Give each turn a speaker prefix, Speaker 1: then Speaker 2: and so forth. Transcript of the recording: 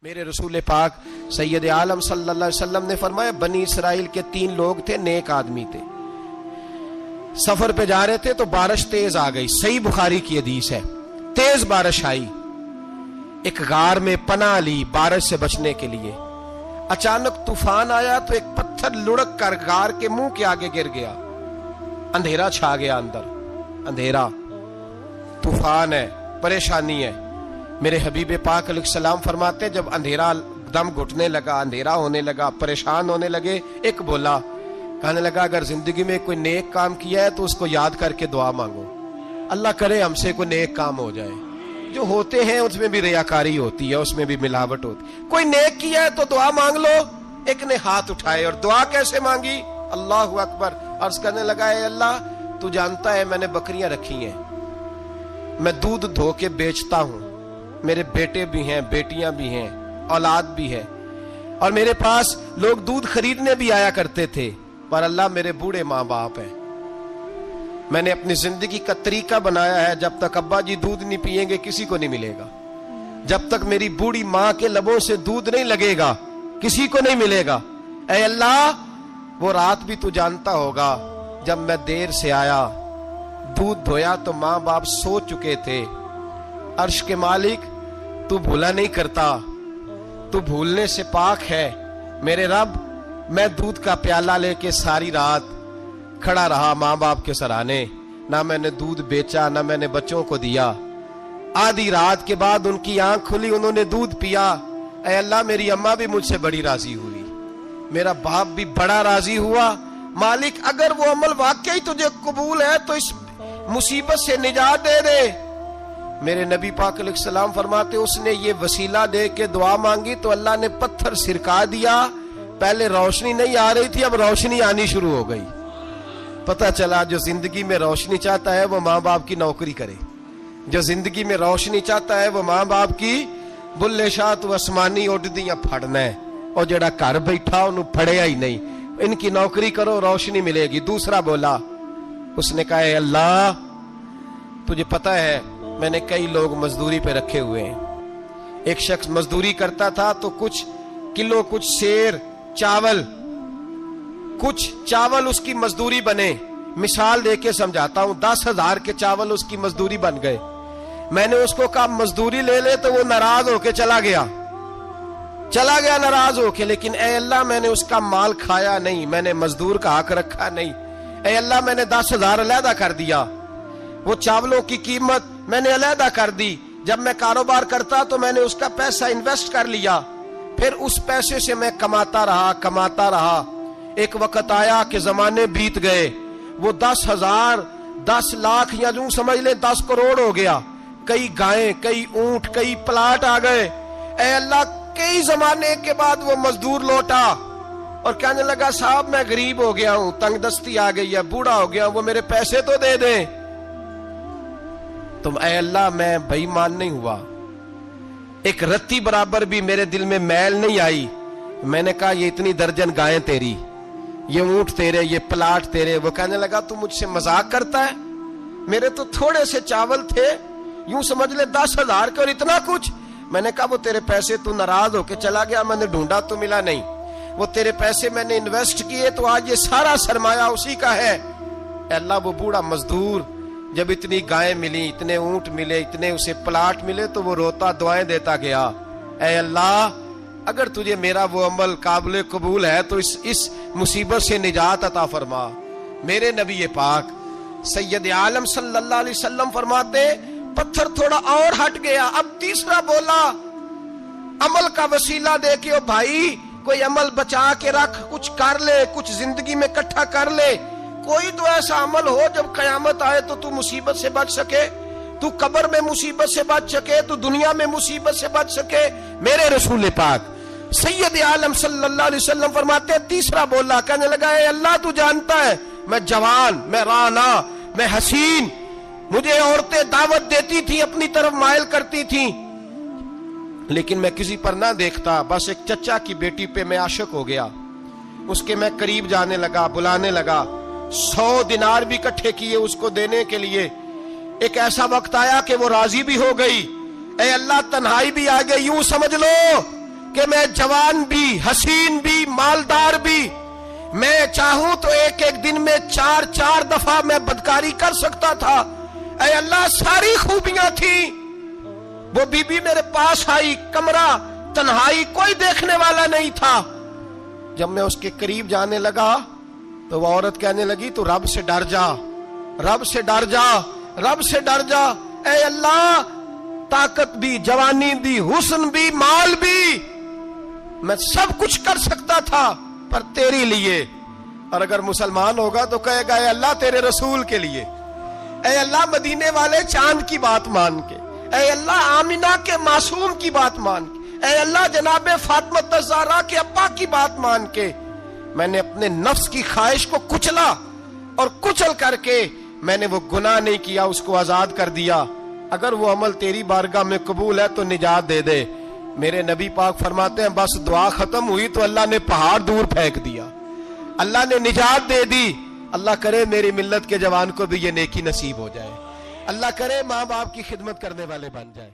Speaker 1: میرے رسول پاک سید عالم صلی اللہ علیہ وسلم نے فرمایا بنی اسرائیل کے 3 لوگ تھے، نیک آدمی تھے، سفر پہ جا رہے تھے تو بارش تیز آ گئی، صحیح بخاری کی حدیث ہے، تیز بارش آئی، ایک غار میں پناہ لی بارش سے بچنے کے لیے، اچانک طوفان آیا تو ایک پتھر لڑک کر غار کے منہ کے آگے گر گیا، اندھیرا چھا گیا، اندر اندھیرا، طوفان ہے، پریشانی ہے۔ میرے حبیب پاک علیہ السلام فرماتے جب اندھیرا دم گھٹنے لگا، اندھیرا ہونے لگا، پریشان ہونے لگے، ایک بولا، کہنے لگا اگر زندگی میں کوئی نیک کام کیا ہے تو اس کو یاد کر کے دعا مانگو، اللہ کرے ہم سے کوئی نیک کام ہو جائے۔ جو ہوتے ہیں اس میں بھی ریاکاری ہوتی ہے، اس میں بھی ملاوٹ ہوتی ہے، کوئی نیک کیا ہے تو دعا مانگ لو۔ ایک نے ہاتھ اٹھائے اور دعا کیسے مانگی؟ اللہ اکبر، عرض کرنے لگا اے اللہ تو جانتا ہے میں نے بکریاں رکھی ہیں، میں دودھ دھو کے بیچتا ہوں، میرے بیٹے بھی ہیں، بیٹیاں بھی ہیں، اولاد بھی ہے، اور میرے پاس لوگ دودھ خریدنے بھی آیا کرتے تھے، پر اللہ میرے بوڑھے ماں باپ ہیں، میں نے اپنی زندگی کا طریقہ بنایا ہے جب تک ابا جی دودھ نہیں پیئیں گے کسی کو نہیں ملے گا، جب تک میری بوڑھی ماں کے لبوں سے دودھ نہیں لگے گا کسی کو نہیں ملے گا۔ اے اللہ وہ رات بھی تو جانتا ہوگا جب میں دیر سے آیا، دودھ دھویا تو ماں باپ سو چکے تھے، عرش کے مالک تو بھولا نہیں کرتا، تو بھولنے سے پاک ہے، میرے رب میں دودھ کا پیالہ لے کے ساری رات کھڑا رہا ماں باپ کے سرانے، نہ میں نے دودھ بیچا نہ میں نے بچوں کو دیا، آدھی رات کے بعد ان کی آنکھ کھلی، انہوں نے دودھ پیا، اے اللہ میری اماں بھی مجھ سے بڑی راضی ہوئی، میرا باپ بھی بڑا راضی ہوا، مالک اگر وہ عمل واقعی تجھے قبول ہے تو اس مصیبت سے نجات دے دے۔ میرے نبی پاک علیہ السلام فرماتے اس نے یہ وسیلہ دے کے دعا مانگی تو اللہ نے پتھر سرکا دیا، پہلے روشنی نہیں آ رہی تھی اب روشنی آنی شروع ہو گئی۔ پتہ چلا جو زندگی میں روشنی چاہتا ہے وہ ماں باپ کی نوکری کرے، جو زندگی میں روشنی چاہتا ہے وہ ماں باپ کی بلے شاہ تو آسمانی اڈدیاں پھڑنا ہے، اور جڑا گھر بیٹھا انہوں پھڑیا ہی نہیں، ان کی نوکری کرو روشنی ملے گی۔ دوسرا بولا، اس نے کہا اے اللہ تجھے پتہ ہے میں نے کئی لوگ مزدوری پہ رکھے ہوئے ہیں، ایک شخص مزدوری کرتا تھا تو کچھ کلو کچھ سیر چاول اس کی مزدوری بنے، مثال دے کے سمجھاتا ہوں، 10,000 کے چاول اس کی مزدوری بن گئے، میں نے اس کو کہا مزدوری لے لے تو وہ ناراض ہو کے چلا گیا ناراض ہو کے، لیکن اے اللہ میں نے اس کا مال کھایا نہیں، میں نے مزدور کا حق رکھا نہیں، اے اللہ میں نے 10,000 علیحدہ کر دیا، وہ چاولوں کی قیمت میں نے علیحدہ کر دی، جب میں کاروبار کرتا تو میں نے اس کا پیسہ انویسٹ کر لیا، پھر اس پیسے سے میں کماتا رہا، ایک وقت آیا کہ زمانے بیت گئے، وہ 10,000 10 لاکھ یا جو سمجھ لے 10 کروڑ ہو گیا، کئی گائیں، کئی اونٹ، کئی پلاٹ آ گئے، اے اللہ کئی زمانے کے بعد وہ مزدور لوٹا اور کہنے لگا صاحب میں غریب ہو گیا ہوں، تنگ دستی آ گئی ہے، بوڑھا ہو گیا ہوں، وہ میرے پیسے تو دے دیں۔ تم اے اللہ میں بے ایمان نہیں ہوا، ایک رتی برابر بھی میرے دل میں میل نہیں آئی، میں نے کہا یہ اتنی درجن گائیں تیری، یہ اونٹ تیرے، یہ پلاٹ تیرے۔ وہ کہنے لگا تو مجھ سے مذاق کرتا ہے، میرے تو تھوڑے سے چاول تھے، یوں سمجھ لے 10,000 کے اور اتنا کچھ۔ میں نے کہا وہ تیرے پیسے تو ناراض ہو کے چلا گیا، میں نے ڈھونڈا تو ملا نہیں، وہ تیرے پیسے میں نے انویسٹ کیے تو آج یہ سارا سرمایہ اسی کا ہے۔ اے اللہ وہ بوڑھا مزدور جب اتنی گائیں ملی، اتنے اونٹ ملے، اتنے اسے پلاٹ ملے تو وہ روتا دعائیں دیتا گیا، اے اللہ اگر تجھے میرا وہ عمل قابل قبول ہے تو اس مصیبت سے نجات عطا فرما۔ میرے نبی پاک سید عالم صلی اللہ علیہ وسلم فرماتے پتھر تھوڑا اور ہٹ گیا، اب تیسرا بولا عمل کا وسیلہ دے کے، او بھائی کوئی عمل بچا کے رکھ، کچھ کر لے، کچھ زندگی میں اکٹھا کر لے، کوئی تو ایسا عمل ہو جب قیامت آئے تو مصیبت سے بچ سکے، تو قبر میں مصیبت سے بچ سکے، تو دنیا میں مصیبت سے بچ سکے۔ میرے رسول پاک سید عالم صلی اللہ علیہ وسلم فرماتے تیسرا بولا، کہنے لگا اے اللہ تو جانتا ہے میں جوان، میں رانا، میں حسین، مجھے عورتیں دعوت دیتی تھی، اپنی طرف مائل کرتی تھیں، لیکن میں کسی پر نہ دیکھتا، بس ایک چچا کی بیٹی پہ میں عاشق ہو گیا، اس کے میں قریب جانے لگا، بلانے لگا، 100 دینار بھی اکٹھے کیے اس کو دینے کے لیے، ایک ایسا وقت آیا کہ وہ راضی بھی ہو گئی، اے اللہ تنہائی بھی آ گئی، یوں سمجھ لو کہ میں جوان بھی، حسین بھی، مالدار بھی، میں چاہوں تو ایک ایک دن میں 4 دفعہ میں بدکاری کر سکتا تھا۔ اے اللہ ساری خوبیاں تھیں، وہ بی بی میرے پاس آئی، کمرہ تنہائی، کوئی دیکھنے والا نہیں تھا۔ جب میں اس کے قریب جانے لگا تو وہ عورت کہنے لگی تو رب سے ڈر جا، رب سے ڈر جا، رب سے ڈر جا۔ اے اللہ طاقت بھی، جوانی بھی، حسن بھی، مال بھی، میں سب کچھ کر سکتا تھا پر تیری لیے۔ اور اگر مسلمان ہوگا تو کہے گا اے اللہ تیرے رسول کے لیے، اے اللہ مدینے والے چاند کی بات مان کے، اے اللہ آمنہ کے معصوم کی بات مان کے، اے اللہ جناب فاطمہ الزہرا کے ابا کی بات مان کے میں نے اپنے نفس کی خواہش کو کچلا، اور کچل کر کے میں نے وہ گناہ نہیں کیا، اس کو آزاد کر دیا۔ اگر وہ عمل تیری بارگاہ میں قبول ہے تو نجات دے دے۔ میرے نبی پاک فرماتے ہیں بس دعا ختم ہوئی تو اللہ نے پہاڑ دور پھینک دیا، اللہ نے نجات دے دی۔ اللہ کرے میری ملت کے جوان کو بھی یہ نیکی نصیب ہو جائے، اللہ کرے ماں باپ کی خدمت کرنے والے بن جائے۔